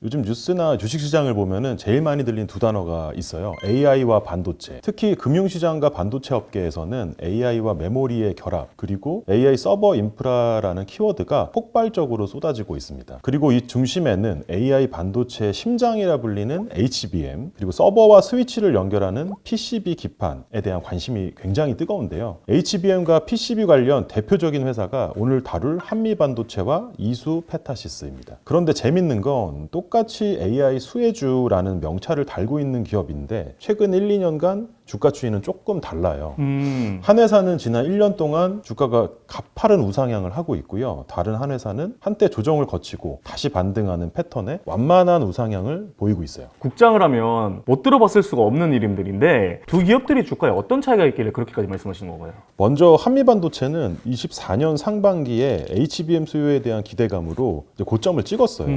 요즘 뉴스나 주식시장을 보면은 제일 많이 들린 두 단어가 있어요. AI와 반도체. 특히 금융시장과 반도체 업계에서는 AI와 메모리의 결합, 그리고 AI 서버 인프라라는 키워드가 폭발적으로 쏟아지고 있습니다. 그리고 이 중심에는 AI 반도체의 심장이라 불리는 HBM, 그리고 서버와 스위치를 연결하는 PCB 기판에 대한 관심이 굉장히 뜨거운데요. HBM과 PCB 관련 대표적인 회사가 오늘 다룰 한미반도체와 이수페타시스입니다. 그런데 재밌는 건 똑같이 AI 수혜주라는 명찰을 달고 있는 기업인데 최근 1, 2년간 주가 추이는 조금 달라요. 한 회사는 지난 1년 동안 주가가 가파른 우상향을 하고 있고요. 다른 한 회사는 한때 조정을 거치고 다시 반등하는 패턴의 완만한 우상향을 보이고 있어요. 국장을 하면 못 들어봤을 수가 없는 이름들인데 두 기업들이 주가에 어떤 차이가 있길래 그렇게까지 말씀하시는 건가요? 먼저 한미반도체는 24년 상반기에 HBM 수요에 대한 기대감으로 이제 고점을 찍었어요.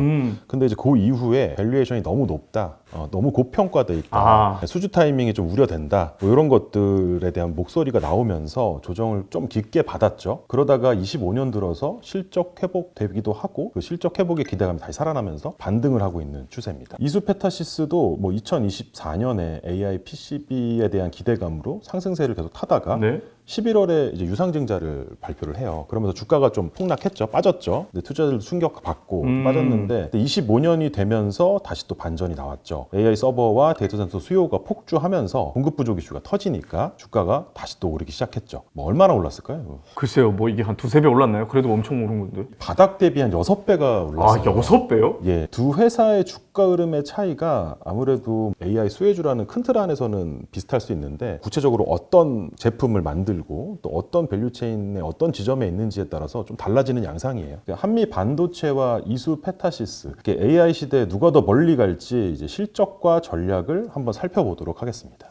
근데 이제 그 이후에 밸류에이션이 너무 높다, 너무 고평가돼 있다, 수주 타이밍이 좀 우려된다, 뭐 이런 것들에 대한 목소리가 나오면서 조정을 좀 깊게 받았죠. 그러다가 25년 들어서 실적 회복되기도 하고 그 실적 회복의 기대감이 다시 살아나면서 반등을 하고 있는 추세입니다. 이수페타시스도 뭐 2024년에 AI PCB에 대한 기대감으로 상승세를 계속 타다가 11월에 이제 유상증자를 발표를 해요. 그러면서 주가가 좀 폭락했죠. 빠졌죠. 근데 투자자들도 충격받고 빠졌는데 25년이 되면서 다시 또 반전이 나왔죠. AI 서버와 데이터 센터 수요가 폭주하면서 공급 부족 이슈가 터지니까 주가가 다시 또 오르기 시작했죠. 뭐 얼마나 올랐을까요? 글쎄요, 뭐 이게 한 두세 배 올랐나요? 그래도 엄청 오른 건데. 바닥 대비 한 6배가 올랐어요. 6배요? 예, 두 회사의 주가 흐름의 차이가 아무래도 AI 수혜주라는 큰 틀 안에서는 비슷할 수 있는데 구체적으로 어떤 제품을 만들고 또 어떤 밸류체인의 어떤 지점에 있는지에 따라서 좀 달라지는 양상이에요. 한미 반도체와 이수페타시스, AI 시대에 누가 더 멀리 갈지 이제 실적과 전략을 한번 살펴보도록 하겠습니다.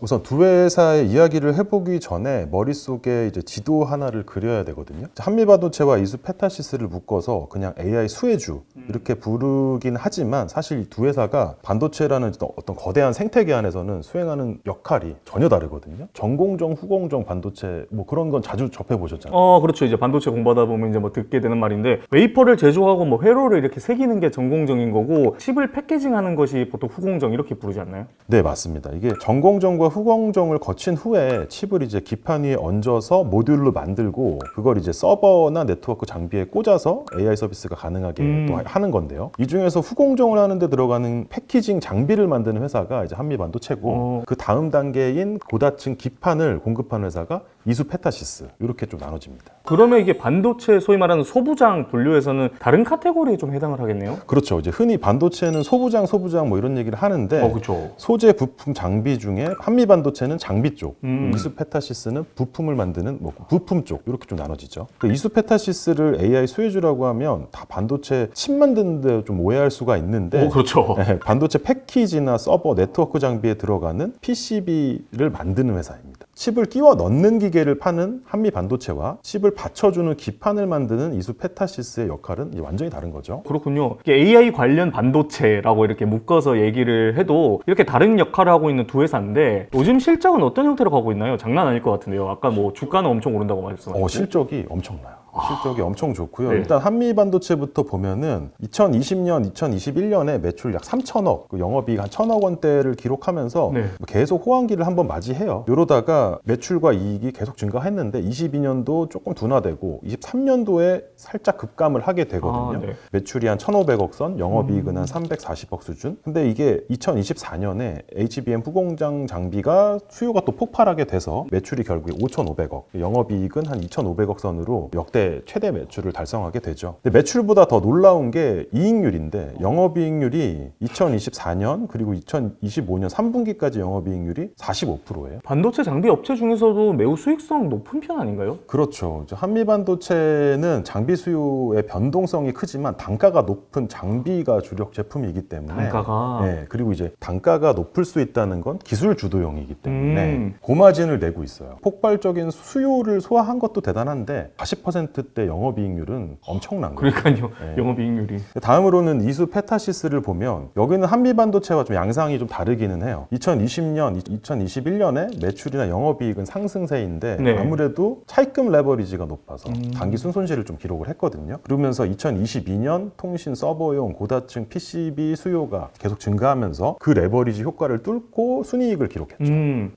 우선 두 회사의 이야기를 해보기 전에 머릿속에 이제 지도 하나를 그려야 되거든요. 한미반도체와 이수페타시스를 묶어서 그냥 AI 수혜주 이렇게 부르긴 하지만 사실 이 두 회사가 반도체라는 어떤 거대한 생태계 안에서는 수행하는 역할이 전혀 다르거든요. 전공정, 후공정 반도체 뭐 그런 건 자주 접해보셨잖아요. 그렇죠. 이제 반도체 공부하다 보면 이제 뭐 듣게 되는 말인데 웨이퍼를 제조하고 뭐 회로를 이렇게 새기는 게 전공정인 거고 칩을 패키징하는 것이 보통 후공정 이렇게 부르지 않나요? 네, 맞습니다. 이게 전공정과 후공정을 거친 후에 칩을 이제 기판 위에 얹어서 모듈로 만들고 그걸 이제 서버나 네트워크 장비에 꽂아서 AI 서비스가 가능하게 또 하는 건데요. 이 중에서 후공정을 하는데 들어가는 패키징 장비를 만드는 회사가 이제 한미반도체고 그 다음 단계인 고다층 기판을 공급하는 회사가 이수페타시스 이렇게 좀 나눠집니다. 그러면 이게 반도체 소위 말하는 소부장 분류에서는 다른 카테고리에 좀 해당을 하겠네요? 그렇죠. 이제 흔히 반도체는 소부장 뭐 이런 얘기를 하는데 그렇죠. 소재, 부품, 장비 중에 한미반도체는 장비 쪽, 이수페타시스는 부품을 만드는 뭐 부품 쪽 이렇게 좀 나눠지죠. 그 이수페타시스를 AI 수혜주라고 하면 다 반도체 칩 만드는데 좀 오해할 수가 있는데 그렇죠. 네, 반도체 패키지나 서버, 네트워크 장비에 들어가는 PCB를 만드는 회사입니다. 칩을 끼워 넣는 기계를 파는 한미반도체와 칩을 받쳐주는 기판을 만드는 이수페타시스의 역할은 완전히 다른 거죠. 그렇군요. 이게 AI 관련 반도체라고 이렇게 묶어서 얘기를 해도 이렇게 다른 역할을 하고 있는 두 회사인데 요즘 실적은 어떤 형태로 가고 있나요? 장난 아닐 것 같은데요. 아까 뭐 주가는 엄청 오른다고 말씀하셨고 실적이 엄청나요. 실적이 엄청 좋고요. 네. 일단 한미반도체부터 보면은 2020년, 2021년에 매출 약 3천억, 영업이익 한 1,000억 원대를 기록하면서 계속 호황기를 한번 맞이해요. 이러다가 매출과 이익이 계속 증가했는데 22년도 조금 둔화되고 23년도에 살짝 급감을 하게 되거든요. 매출이 한 1,500억 선, 영업이익은 한 340억 수준. 근데 이게 2024년에 HBM 후공장 장비가 수요가 또 폭발하게 돼서 매출이 결국에 5,500억, 영업이익은 한 2,500억 선으로 역대 최대 매출을 달성하게 되죠. 근데 매출보다 더 놀라운 게 이익률인데 영업이익률이 2024년 그리고 2025년 3분기까지 영업이익률이 45%예요. 반도체 장비 업체 중에서도 매우 수익성 높은 편 아닌가요? 그렇죠. 한미반도체는 장비 수요의 변동성이 크지만 단가가 높은 장비가 주력 제품이기 때문에 단가가 네, 그리고 이제 단가가 높을 수 있다는 건 기술 주도형이기 때문에 고마진을 내고 있어요. 폭발적인 수요를 소화한 것도 대단한데 40% 프로젝트 때 영업이익률은 엄청난 거예요. 그러니까요. 네. 영업이익률이. 다음으로는 이수 페타시스를 보면 여기는 한미반도체와 좀 양상이 좀 다르기는 해요. 2020년, 2021년에 매출이나 영업이익은 상승세인데 네. 아무래도 차입금 레버리지가 높아서 단기 순손실을 좀 기록을 했거든요. 그러면서 2022년 통신 서버용 고다층 PCB 수요가 계속 증가하면서 그 레버리지 효과를 뚫고 순이익을 기록했죠.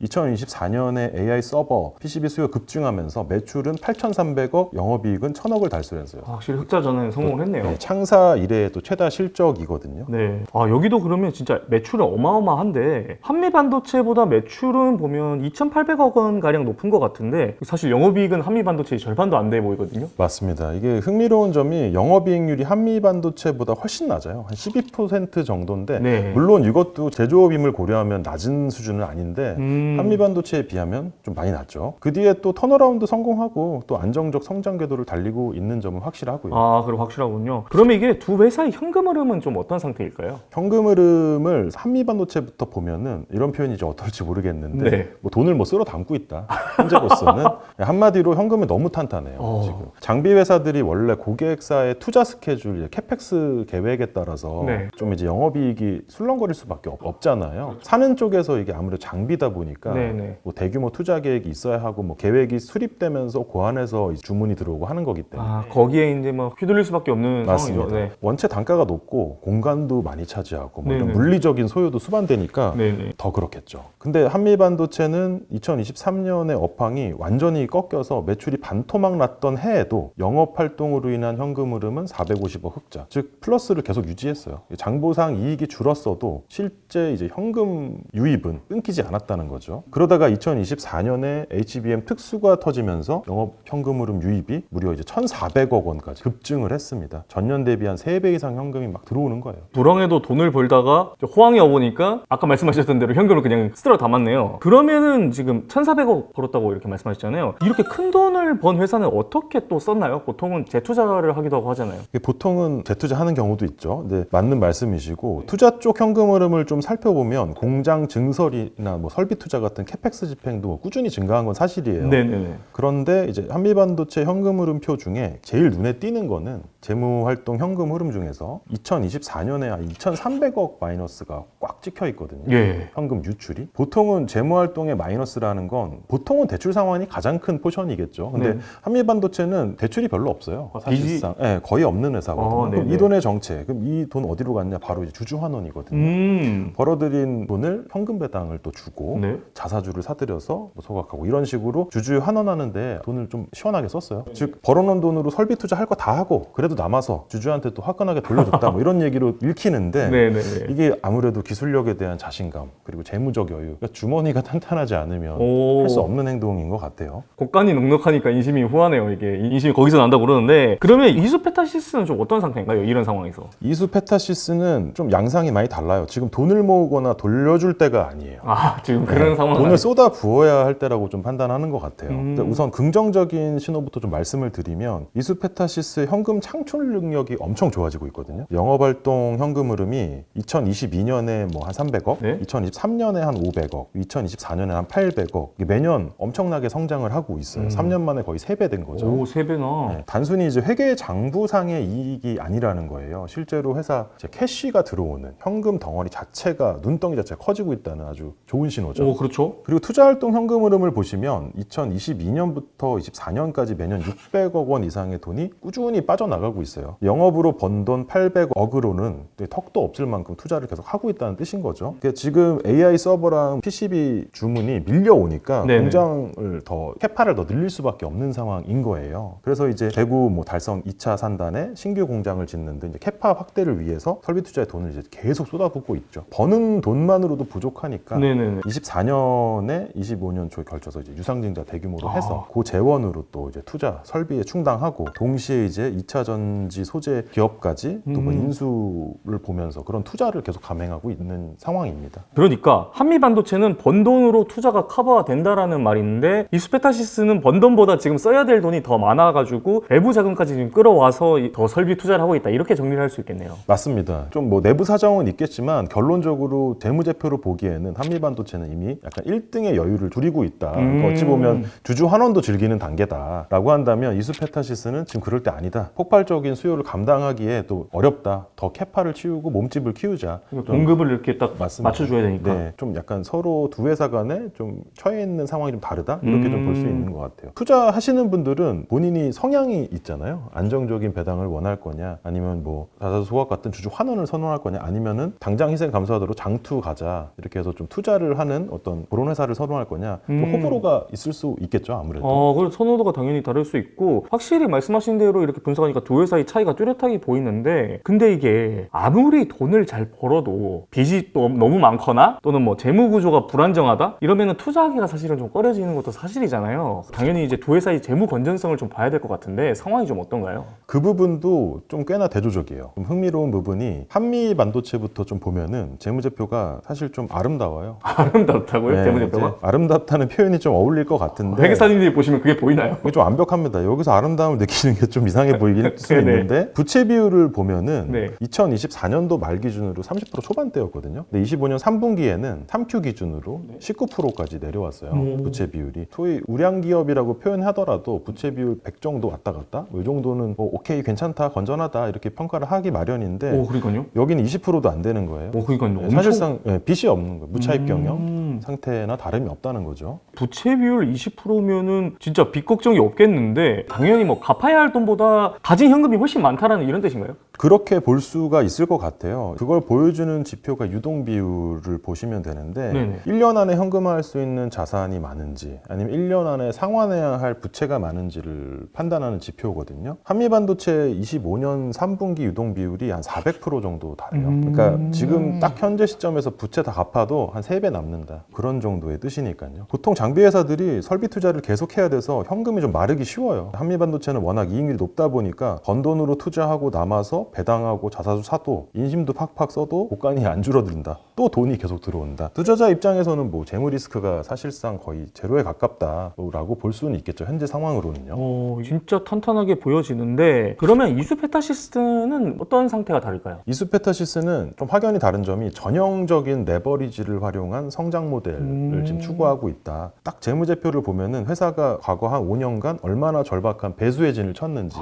2024년에 AI 서버 PCB 수요 급증하면서 매출은 8,300억, 영업이익은 1,000억을 달성했어요. 확실히 흑자 전환에 성공을 했네요. 네, 창사 이래 또 최다 실적이거든요. 네. 아, 여기도 그러면 진짜 매출은 어마어마한데 한미반도체보다 매출은 보면 2,800억 원 가량 높은 것 같은데 사실 영업이익은 한미반도체의 절반도 안 돼 보이거든요. 맞습니다. 이게 흥미로운 점이 영업이익률이 한미반도체보다 훨씬 낮아요. 한 12% 정도인데 네. 물론 이것도 제조업임을 고려하면 낮은 수준은 아닌데 한미반도체에 비하면 좀 많이 낮죠. 그 뒤에 또 턴어라운드 성공하고 또 안정적 성장 궤도를 달리고 있는 점은 확실하고요. 아, 그럼 확실하군요. 그러면 이게 두 회사의 현금 흐름은 좀 어떤 상태일까요? 현금 흐름을 한미반도체부터 보면은 이런 표현이 이제 어떨지 모르겠는데 네. 뭐 돈을 뭐 쓸어 담고 있다. 현재로서는 한마디로 현금이 너무 탄탄해요. 지금 장비 회사들이 원래 고객사의 투자 스케줄, 이제 캐펙스 계획에 따라서 네. 좀 이제 영업이익이 술렁거릴 수밖에 없잖아요. 사는 쪽에서 이게 아무래도 장비다 보니까 네네. 뭐 대규모 투자 계획이 있어야 하고 뭐 계획이 수립되면서 고안해서 주문이 들어오고 하는 거기 때문에. 아, 거기에 이제 뭐 휘둘릴 수밖에 없는 맞습니다. 상황이죠. 네. 원체 단가가 높고 공간도 많이 차지하고 뭐 이런 네네. 물리적인 소요도 수반되니까 네네. 더 그렇겠죠. 근데 한미반도체는 2023년에 업황이 완전히 꺾여서 매출이 반토막 났던 해에도 영업 활동으로 인한 현금 흐름은 450억 흑자, 즉 플러스를 계속 유지했어요. 장보상 이익이 줄었어도 실제 이제 현금 유입은 끊기지 않았다는 거죠. 그러다가 2024년에 HBM 특수가 터지면서 영업 현금 흐름 유입이 무려 이제 1,400억 원까지 급증을 했습니다. 전년 대비 한 3배 이상 현금이 막 들어오는 거예요. 불황에도 돈을 벌다가 호황이 와보니까 아까 말씀하셨던 대로 현금을 그냥 쓸어 담았네요. 그러면은 지금 1,400억 벌었다고 이렇게 말씀하셨잖아요. 이렇게 큰 돈을 번 회사는 어떻게 또 썼나요? 보통은 재투자를 하기도 하고 하잖아요. 보통은 재투자하는 경우도 있죠. 근데 맞는 말씀이시고 투자 쪽 현금 흐름을 좀 살펴보면 공장 증설이나 뭐 설비 투자 같은 캐펙스 집행도 꾸준히 증가한 건 사실이에요. 네네네. 그런데 이제 한미반도체 현금 흐름표 중에 제일 눈에 띄는 거는 재무활동 현금 흐름 중에서 2024년에 한 2,300억 마이너스가 꽉 찍혀 있거든요. 예. 현금 유출이. 보통은 재무활동의 마이너스라는 건 보통은 대출 상환이 가장 큰 포션이겠죠. 근데 네. 한미반도체는 대출이 별로 없어요. 사실상. 네, 거의 없는 회사거든요. 그럼 네네. 이 돈의 정체, 그럼 이 돈 어디로 갔냐? 바로 이제 주주환원이거든요. 벌어들인 돈을 현금 배당을 또 주고 네. 자사주를 사들여서 뭐 소각하고 이런 식으로 주주 환원하는데 돈을 좀 시원하게 썼어요. 즉 벌어놓은 돈으로 설비 투자할 거 다 하고 그래도 남아서 주주한테 또 화끈하게 돌려줬다 뭐 이런 얘기로 읽히는데 네네네. 이게 아무래도 기술력에 대한 자신감 그리고 재무적 여유, 그러니까 주머니가 탄탄하지 않으면 오. 할 수 없는 행동인 것 같아요. 곡간이 넉넉하니까 인심이 후하네요. 이게 인심이 거기서 난다고 그러는데 그러면 이수페타시스는 좀 어떤 상태인가요? 이런 상황에서. 이수 페타시스는 좀 양상이 많이 달라요. 지금 돈을 모으거나 돌려줄 때가 아니에요. 아, 지금 그런 상황. 돈을 쏟아 부어야 할 때라고 좀 판단하는 것 같아요. 근데 우선 긍정적인 신호부터 좀 말씀을 드리면 이수페타시스의 현금 창출 능력이 엄청 좋아지고 있거든요. 영업활동 현금 흐름이 2022년에 뭐 한 300억, 네? 2023년에 한 500억, 2024년에 한 800억 매년 엄청나게 성장을 하고 있어요. 3년 만에 거의 3배 된 거죠. 오, 3배나. 네, 단순히 이제 회계 장부상의 이익이 아니라는 거예요. 실제로 회사 이제 캐시가 들어오는 현금 덩어리 자체가 눈덩이 자체가 커지고 있다는 아주 좋은 신호죠. 오, 그렇죠. 그리고 투자활동 현금 흐름을 보시면 2022년부터 24년까지 매년 600억 원 이상의 돈이 꾸준히 빠져나가고 있어요. 영업으로 번 돈 800억으로는 턱도 없을 만큼 투자를 계속 하고 있다는 뜻인 거죠. 그러니까 지금 AI 서버랑 PCB 주문이 밀려오니까 네네. 공장을 더 캐파를 더 늘릴 수밖에 없는 상황인 거예요. 그래서 이제 대구 뭐 달성 2차 산단에 신규 공장을 짓는 등 이제 캐파 확대를 위해서 설비 투자에 돈을 이제 계속 쏟아붓고 있죠. 버는 돈만으로도 부족하니까 네네네. 24년에 25년 초에 걸쳐서 이제 유상증자 대규모로 해서 그 재원으로 또 이제 투자 설비에 충당하고 동시에 이제 2차 전지 소재 기업까지 또 뭐 인수를 보면서 그런 투자를 계속 감행하고 있는 상황입니다. 그러니까 한미반도체는 번 돈으로 투자가 커버가 된다라는 말인데 이수페타시스는 번 돈보다 지금 써야 될 돈이 더 많아가지고 외부 자금까지 지금 끌어와서 더 설비 투자를 하고 있다 이렇게 정리를 할 수 있겠네요. 맞습니다. 좀 뭐 내부 사정은 있겠지만 결론적으로 재무제표로 보기에는 한미반도체는 이미 약간 1등의 여유를 두리고 있다. 그러니까 어찌 보면 주주 환원도 즐기는 단계다라고 한다면 반면 이수페타시스는 지금 그럴 때 아니다. 폭발적인 수요를 감당하기에 또 어렵다. 더 캐파를 치우고 몸집을 키우자. 공급을 이렇게 딱 맞습니다. 맞춰줘야 되니까. 네, 좀 약간 서로 두 회사 간에 좀 처해 있는 상황이 좀 다르다. 이렇게 좀 볼 수 있는 것 같아요. 투자하시는 분들은 본인이 성향이 있잖아요. 안정적인 배당을 원할 거냐, 아니면 뭐 자사주 소각 같은 주주 환원을 선호할 거냐, 아니면은 당장 희생 감소하도록 장투 가자 이렇게 해서 좀 투자를 하는 어떤 그런 회사를 선호할 거냐, 좀 호불호가 있을 수 있겠죠, 아무래도. 그리고 선호도가 당연히 다를 수 있고 확실히 말씀하신 대로 이렇게 분석하니까 두 회사의 차이가 뚜렷하게 보이는데 근데 이게 아무리 돈을 잘 벌어도 빚이 또 너무 많거나 또는 뭐 재무 구조가 불안정하다 이러면은 투자하기가 사실은 좀 꺼려지는 것도 사실이잖아요. 당연히 이제 두 회사의 재무 건전성을 좀 봐야 될 것 같은데 상황이 좀 어떤가요? 그 부분도 좀 꽤나 대조적이에요. 좀 흥미로운 부분이 한미 반도체부터 좀 보면은 재무제표가 사실 좀 아름다워요. 아름답다고요? 재무제표가? 이제 아름답다는 표현이 좀 어울릴 것 같은데 회계사님들이 보시면 그게 보이나요? 이게 좀 완벽합니다. 여기서 아름다움을 느끼는 게 좀 이상해 보이길 수 있는데 부채 비율을 보면은 네. 2024년도 말 기준으로 30% 초반대였거든요. 근데 25년 3분기에는 3Q 기준으로 19%까지 내려왔어요. 부채 비율이. 소위 우량 기업이라고 표현하더라도 부채 비율 100 정도 왔다 갔다. 이 정도는 뭐 오케이 괜찮다 건전하다 이렇게 평가를 하기 마련인데 그러니까요. 여기는 20%도 안 되는 거예요. 그러니까요. 사실상 빚이 없는 거예요. 무차입 경영 상태나 다름이 없다는 거죠. 부채 비율 20%면은 진짜 빚 걱정이 없겠는데 당연히 뭐 갚아야 할 돈보다 가진 현금이 훨씬 많다라는 이런 뜻인가요? 그렇게 볼 수가 있을 것 같아요. 그걸 보여주는 지표가 유동 비율을 보시면 되는데 네네. 1년 안에 현금화할 수 있는 자산이 많은지 아니면 1년 안에 상환해야 할 부채가 많은지를 판단하는 지표거든요. 한미반도체 25년 3분기 유동 비율이 한 400% 정도 달해요. 그러니까 지금 딱 현재 시점에서 부채 다 갚아도 한 3배 남는다. 그런 정도의 뜻이니까요. 보통 장비 회사들이 설비 투자를 계속해야 돼서 현금이 좀 마르기 쉬워요. 한미반도체는 워낙 이익률이 높다 보니까 번 돈으로 투자하고 남아서 배당하고 자사주 사도 인심도 팍팍 써도 고간이 안 줄어든다. 또 돈이 계속 들어온다. 투자자 입장에서는 뭐 재무 리스크가 사실상 거의 제로에 가깝다라고 볼 수는 있겠죠. 현재 상황으로는요. 진짜 탄탄하게 보여지는데 그러면 이수페타시스는 어떤 상태가 다를까요? 이수페타시스는 좀 확연히 다른 점이 전형적인 레버리지를 활용한 성장 모델을 지금 추구하고 있다. 딱 재무제표를 보면은 회사가 과거 한 5년간 얼마나 절박한 배수혜진을 쳤는지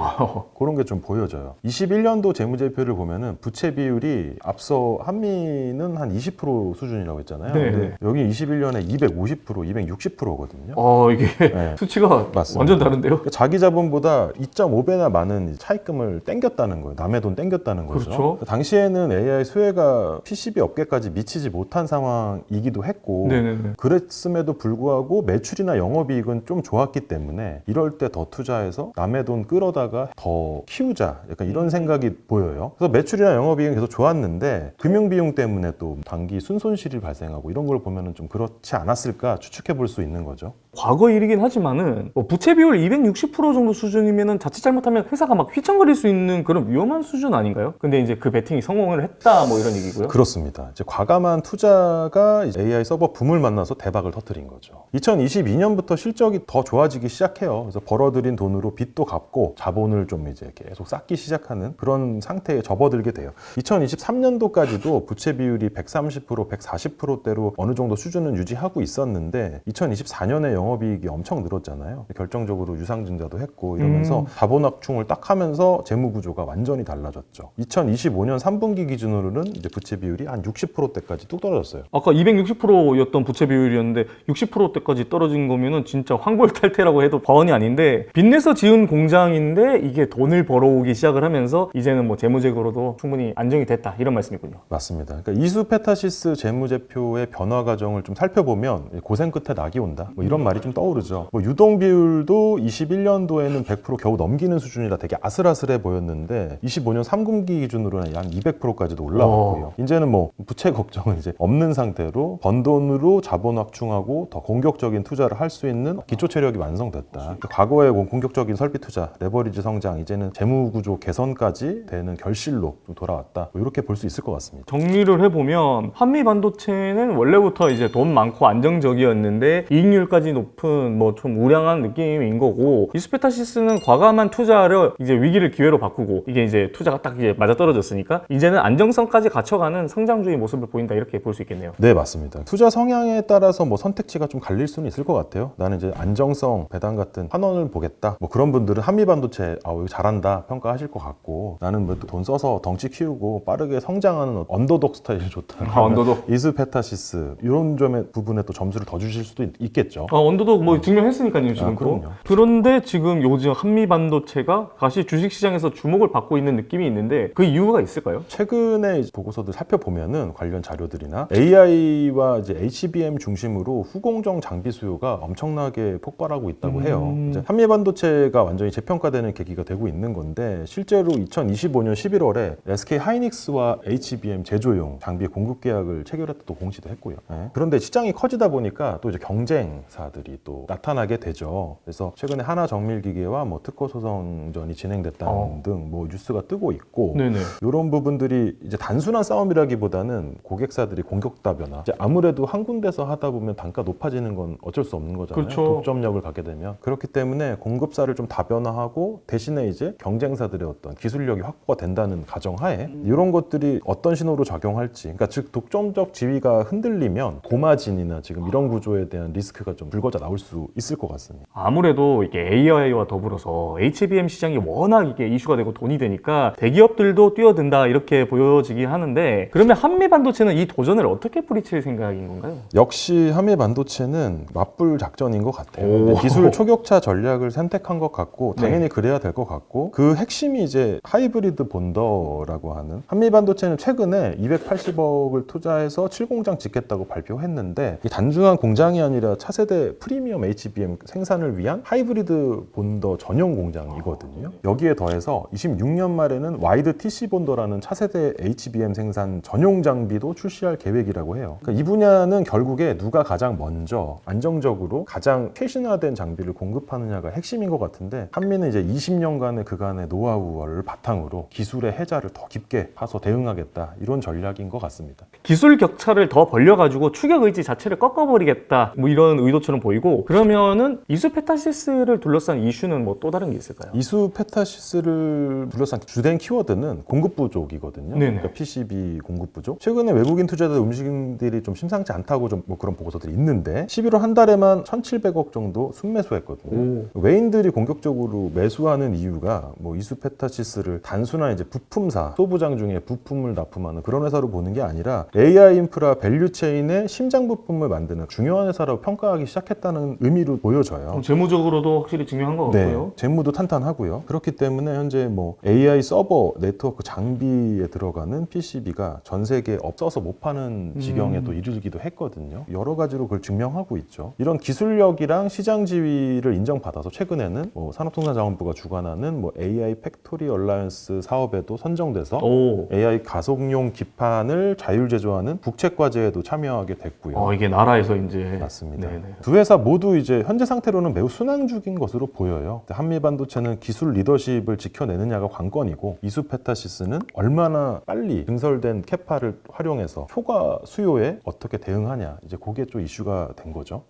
그런 게 좀 보여져요. 21년도 재무제표를 보면은 부채 비율이 앞서 한미는 한 20% 수준이라고 했잖아요. 네. 근데 여기 21년에 250%, 260%거든요. 이게 네. 수치가 맞습니다. 완전 다른데요? 자기 자본보다 2.5배나 많은 차입금을 땡겼다는 거예요. 남의 돈 땡겼다는 거죠. 그렇죠. 당시에는 AI 수혜가 PCB 업계까지 미치지 못한 상황이기도 했고 네네네. 그랬음에도 불구하고 매출이나 영업이익은 좀 좋았기 때문에 이럴 때 더 투자해서 남의 돈 끌어다가 더 키우자 약간 이런 생각이 보여요. 그래서 매출이나 영업이익은 계속 좋았는데 금융비용 때문에 또 단기 순손실이 발생하고 이런 걸 보면은 좀 그렇지 않았을까 추측해 볼 수 있는 거죠. 과거 일이긴 하지만은 뭐 부채 비율 260% 정도 수준이면은 자칫 잘못하면 회사가 막 휘청거릴 수 있는 그런 위험한 수준 아닌가요? 근데 이제 그 베팅이 성공을 했다 뭐 이런 얘기고요. 그렇습니다. 이제 과감한 투자가 AI 서버 붐을 만나서 대박을 터뜨린 거죠. 2022년부터 실적이 더 좋아지기 시작해요. 그래서 벌어들인 돈으로 빚도 갚고 자본을 좀 이제 계속 쌓기 시작하는 그런 상태에 접어들게 돼요. 2023년도까지도 부채 비율이 130%, 140%대로 어느 정도 수준은 유지하고 있었는데 2024년에 영업이익이 엄청 늘었잖아요. 결정적으로 유상증자도 했고 이러면서 자본 확충을 딱 하면서 재무 구조가 완전히 달라졌죠. 2025년 3분기 기준으로는 이제 부채 비율이 한 60%대까지 뚝 떨어졌어요. 아까 260%였던 부채 비율이었는데 60%대까지 떨어진 거면은 진짜 환골탈태라고 해도 과언이 아닌데 빚내서 지은 공장인데 이게 돈을 벌어오기 시작을 하면서 이제는 뭐 재무적으로도 충분히 안정이 됐다 이런 말씀이군요. 맞습니다. 그러니까 이수페타시스 재무제표의 변화 과정을 좀 살펴보면 고생 끝에 낙이 온다. 뭐 이런 말이 좀 떠오르죠. 뭐 유동 비율도 21년도에는 100% 겨우 넘기는 수준이라 되게 아슬아슬해 보였는데 25년 3분기 기준으로는 한 200%까지도 올라왔고요. 이제는 뭐 부채 걱정은 이제 없는 상태로 번 돈으로 자본 확충하고 더 공격적인 투자를 할 수 있는 기초 체력이 완성됐다. 과거의 공격적인 설비 투자, 레버리지 성장, 이제는 재무 구조 개선까지 되는 결실로 좀 돌아왔다. 뭐 이렇게 볼 수 있을 것 같습니다. 정리를 해보면 한미 반도체는 원래부터 이제 돈 많고 안정적이었는데 이익률까지 높은 뭐 좀 우량한 느낌인 거고 이수페타시스는 과감한 투자를 이제 위기를 기회로 바꾸고 이게 이제 투자가 딱 이제 맞아떨어졌으니까 이제는 안정성까지 갖춰가는 성장주의 모습을 보인다 이렇게 볼 수 있겠네요. 네, 맞습니다. 투자 성향에 따라서 뭐 선택지가 좀 갈릴 수는 있을 것 같아요. 나는 이제 안정성, 배당 같은 환원을 보겠다. 뭐 그런 분들은 한미반도체 이거 잘한다 평가하실 것 같고, 나는 뭐 돈 써서 덩치 키우고 빠르게 성장하는 언더독 스타일이 좋다. 언더독. 이수페타시스 이런 점의 부분에 또 점수를 더 주실 수도 있겠죠. 언더독 뭐 증명했으니까요 지금. 그럼요. 그런데 지금 요즘 한미 반도체가 다시 주식시장에서 주목을 받고 있는 느낌이 있는데 그 이유가 있을까요? 최근에 보고서들 살펴보면은 관련 자료들이나 AI와 이제 HBM 중심으로 후공정 장비 수요가 엄청나게 폭발하고 있다고 해요. 이제 한미 반도체가 완전히 재평가되는 계기가 되고 있는 건데, 실제로 2025년 11월에 SK 하이닉스와 HBM 제조용 장비 공급 계약을 체결했다고 공시도 했고요. 네. 그런데 시장이 커지다 보니까 또 이제 경쟁사들이 또 나타나게 되죠. 그래서 최근에 하나정밀기계와 뭐 특허 소송전이 진행됐다는 등 뭐 뉴스가 뜨고 있고, 네네. 이런 부분들이 이제 단순한 싸움이라기보다는 고객사들이 공격다변화. 이제 아무래도 한 군데서 하다 보면 단가 높아지는 건 어쩔 수 없는 거잖아요. 그렇죠. 독점력을 가게 되면. 그렇기 때문에 공급사를 좀 다변화하고 대신에 이제 경쟁사들의 어떤 기술력이 확보가 된다는 가정하에 이런 것들이 어떤 신호로 작용할지, 그러니까 즉 독점적 지위가 흔들리면 고마진이나 지금 이런 구조에 대한 리스크가 좀 불거져 나올 수 있을 것 같습니다. 아무래도 이게 AI와 더불어서 HBM 시장이 워낙 이게 이슈가 되고 돈이 되니까 대기업들도 뛰어든다 이렇게 보여지긴 하는데, 그러면 한미 반도체는 이 도전을 어떻게 뿌리칠 생각인 건가요? 역시 한미 반도체는 맞불 작전인 것 같아요. 오. 기술 초격차 전략을 선택한 것 같고, 당연히 네. 그래야 될 것 같고, 그 핵심이 이제 하이브리드 본더라고 하는, 한미 반도체는 최근에 280억을 투자해서 7공장 짓겠다고 발표했는데, 이게 단순한 공장이 아니라 차세대 프리미엄 HBM 생산을 위한 하이브리드 본더 전용 공장이거든요. 여기에 더해서 26년 말에는 와이드 TC 본더라는 차세대 HBM 생산 전용 장비도 출시할 계획이라고 해요. 그러니까 이 분야는 결국에 누가 가장 먼저 안정적으로 가장 최신화된 장비를 공급하느냐가 핵심인 것 같은데, 한미는 이제 20년간의 그간의 노하우를 바탕으로 기술의 해자를 더 깊게 파서 대응하겠다, 이런 전략인 것 같습니다. 기술 격차를 더 벌려가지고 추격 의지 자체를 꺾어버리겠다 뭐 이런 의도처럼 보이고, 그러면은 이수페타시스를 둘러싼 이슈는 뭐 또 다른 게 있을까요? 이수페타시스를 둘러싼 주된 키워드는 공급 부족이거든요. 네네. 그러니까 PCB 공급 부족. 최근에 외국인 투자자 움직임들이 좀 심상치 않다고 좀 뭐 그런 보고서들이 있는데, 11월 한 달에만 1,700억 정도 순매수했거든요. 외인들이 공격적으로 매수하는 이유가 뭐 이수페타시스를 단순한 이제 부품사, 소부장 중에 부품을 납품하는 그런 회사로 보는 게 아니라 AI 인프라 밸류체인의 심장 부품을 만드는 중요한 회사라고 평가하기 시작했다는 의미로 보여져요. 재무적으로도 확실히 중요한 것 네, 같고요. 재무도 탄탄하고요. 그렇기 때문에 현재 뭐 AI 서버 네트워크 장비에 들어가는 PCB가 전 세계에 없어서 못 파는 지경에 또 이르기도 했거든요. 여러 가지로 그걸 증명하고 있죠. 이런 기술력이랑 시장 지위를 인정받아서 최근에는 뭐 산업통상자원부가 주관하는 뭐 AI 팩토리 얼라이언스 사업에도 선정돼서 오. AI 가속용 기판을 자율 제조하는 국책 과제에도 참여하게 됐고요. 이게 나라에서 이제 맞습니다. 네네. 두 회사 모두 이제 현재 상태로는 매우 순항중인 것으로 보여요. 한미 반도체는 기술 리더십을 지켜내느냐가 관건이고, 이수페타시스는 얼마나 빨리 증설된 캐파를 활용해서 초과 수요에 어떻게 대응하냐, 이제 그게 좀 이슈가 된 거죠.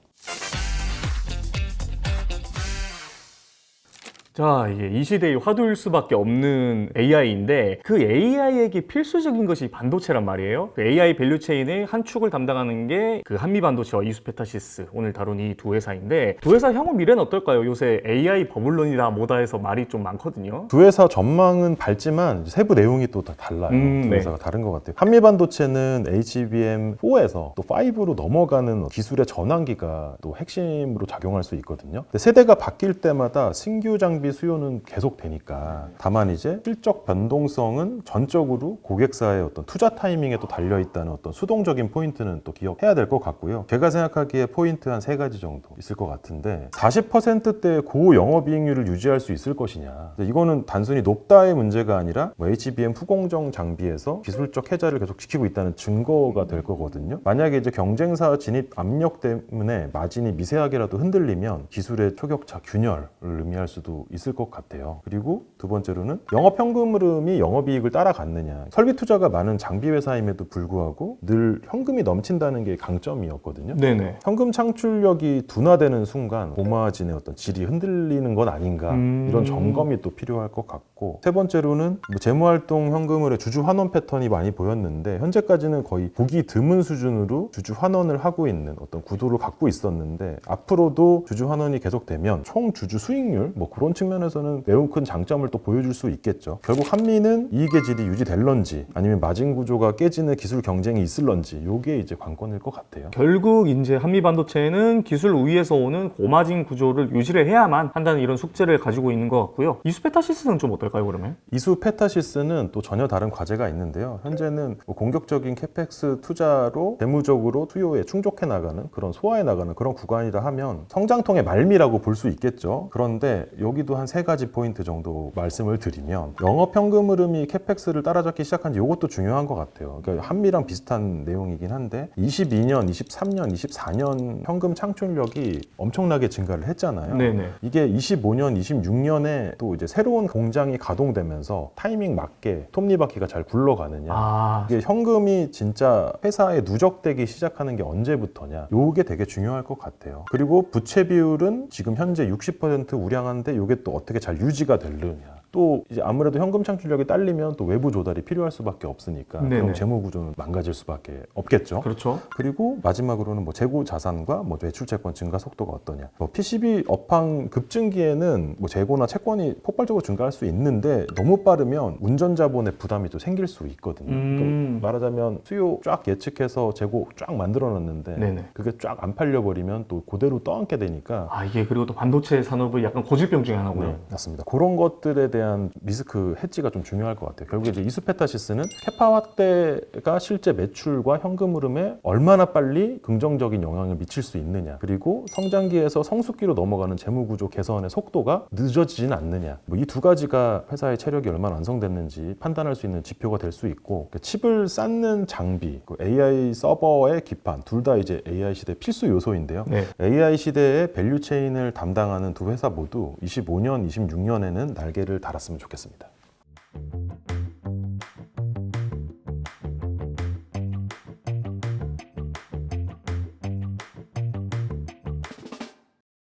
자, 이게 이 시대의 화두일 수밖에 없는 AI인데, 그 AI에게 필수적인 것이 반도체란 말이에요. 그 AI 밸류체인의 한 축을 담당하는 게 그 한미 반도체와 이수페타시스, 오늘 다룬 이 두 회사인데, 두 회사 향후 미래는 어떨까요? 요새 AI 버블론이다 뭐다 해서 말이 좀 많거든요. 두 회사 전망은 밝지만 세부 내용이 또 다 달라요. 두 네. 회사가 다른 것 같아요. 한미 반도체는 HBM4에서 또 5로 넘어가는 기술의 전환기가 또 핵심으로 작용할 수 있거든요. 근데 세대가 바뀔 때마다 신규 장비 수요는 계속 되니까, 다만 이제 실적 변동성은 전적으로 고객사의 어떤 투자 타이밍에 또 달려 있다는 어떤 수동적인 포인트는 또 기억해야 될 것 같고요. 제가 생각하기에 포인트 한 3가지 정도 있을 것 같은데, 40%대 고 영업이익률을 유지할 수 있을 것이냐. 이거는 단순히 높다의 문제가 아니라 뭐 HBM 후공정 장비에서 기술적 해자를 계속 지키고 있다는 증거가 될 거거든요. 만약에 이제 경쟁사 진입 압력 때문에 마진이 미세하게라도 흔들리면 기술의 초격차 균열을 의미할 수도 있을 것 같아요. 그리고 두 번째로는 영업 현금 흐름이 영업이익을 따라갔느냐. 설비 투자가 많은 장비 회사임에도 불구하고 늘 현금이 넘친다는 게 강점이었거든요. 네네. 현금 창출력이 둔화되는 순간 고마진의 어떤 질이 흔들리는 건 아닌가 이런 점검이 또 필요할 것 같고, 세 번째로는 뭐 재무활동 현금을의 주주 환원 패턴이 많이 보였는데 현재까지는 거의 보기 드문 수준으로 주주 환원을 하고 있는 어떤 구도를 갖고 있었는데, 앞으로도 주주 환원이 계속되면 총 주주 수익률 뭐 그런 측면에서는 매우 큰 장점을 또 보여줄 수 있겠죠. 결국 한미는 이익의 질이 유지될런지 아니면 마진 구조가 깨지는 기술 경쟁이 있을런지 요게 이제 관건일 것 같아요. 결국 이제 한미 반도체는 기술 우위에서 오는 고마진 구조를 유지를 해야만 한다는 이런 숙제를 가지고 있는 것 같고요. 이수페타시스는 좀 어떨까요, 그러면? 이수페타시스는 또 전혀 다른 과제가 있는데요. 현재는 뭐 공격적인 캐펙스 투자로 재무적으로 수요에 충족해 나가는 그런 소화해 나가는 그런 구간이라 하면 성장통의 말미라고 볼 수 있겠죠. 그런데 여기도 한 세 가지 포인트 정도 말씀을 드리면, 영업 현금 흐름이 캐펙스를 따라잡기 시작한 지 이것도 중요한 것 같아요. 그러니까 한미랑 비슷한 내용이긴 한데 22년, 23년, 24년 현금 창출력이 엄청나게 증가를 했잖아요. 네네. 이게 25년, 26년에 또 이제 새로운 공장이 가동되면서 타이밍 맞게 톱니바퀴가 잘 굴러가느냐. 이게 현금이 진짜 회사에 누적되기 시작하는 게 언제부터냐. 요게 되게 중요할 것 같아요. 그리고 부채 비율은 지금 현재 60% 우량한데 요게 또 어떻게 잘 유지가 되느냐. 또 이제 아무래도 현금 창출력이 딸리면 또 외부 조달이 필요할 수밖에 없으니까 네네. 그럼 재무 구조는 망가질 수밖에 없겠죠. 그렇죠. 그리고 마지막으로는 뭐 재고 자산과 뭐 매출 채권 증가 속도가 어떠냐. 뭐 PCB 업황 급증기에는 뭐 재고나 채권이 폭발적으로 증가할 수 있는데 너무 빠르면 운전 자본의 부담이 또 생길 수 있거든요. 그러니까 말하자면 수요 쫙 예측해서 재고 쫙 만들어 놨는데 네네. 그게 쫙 안 팔려 버리면 또 그대로 떠안게 되니까. 이게 그리고 또 반도체 산업의 약간 고질병 중에 하나고요. 네, 맞습니다. 그런 것들에 대한 리스크 해지가 좀 중요할 것 같아요. 결국에 이제 이수페타시스는 캐파 확대가 실제 매출과 현금 흐름에 얼마나 빨리 긍정적인 영향을 미칠 수 있느냐, 그리고 성장기에서 성숙기로 넘어가는 재무구조 개선의 속도가 늦어지진 않느냐, 뭐 이 두 가지가 회사의 체력이 얼마나 완성됐는지 판단할 수 있는 지표가 될 수 있고, 칩을 쌓는 장비, AI 서버의 기판 둘 다 이제 AI 시대 필수 요소인데요. 네. AI 시대의 밸류체인을 담당하는 두 회사 모두 25년, 26년에는 날개를 달았으면 좋겠습니다.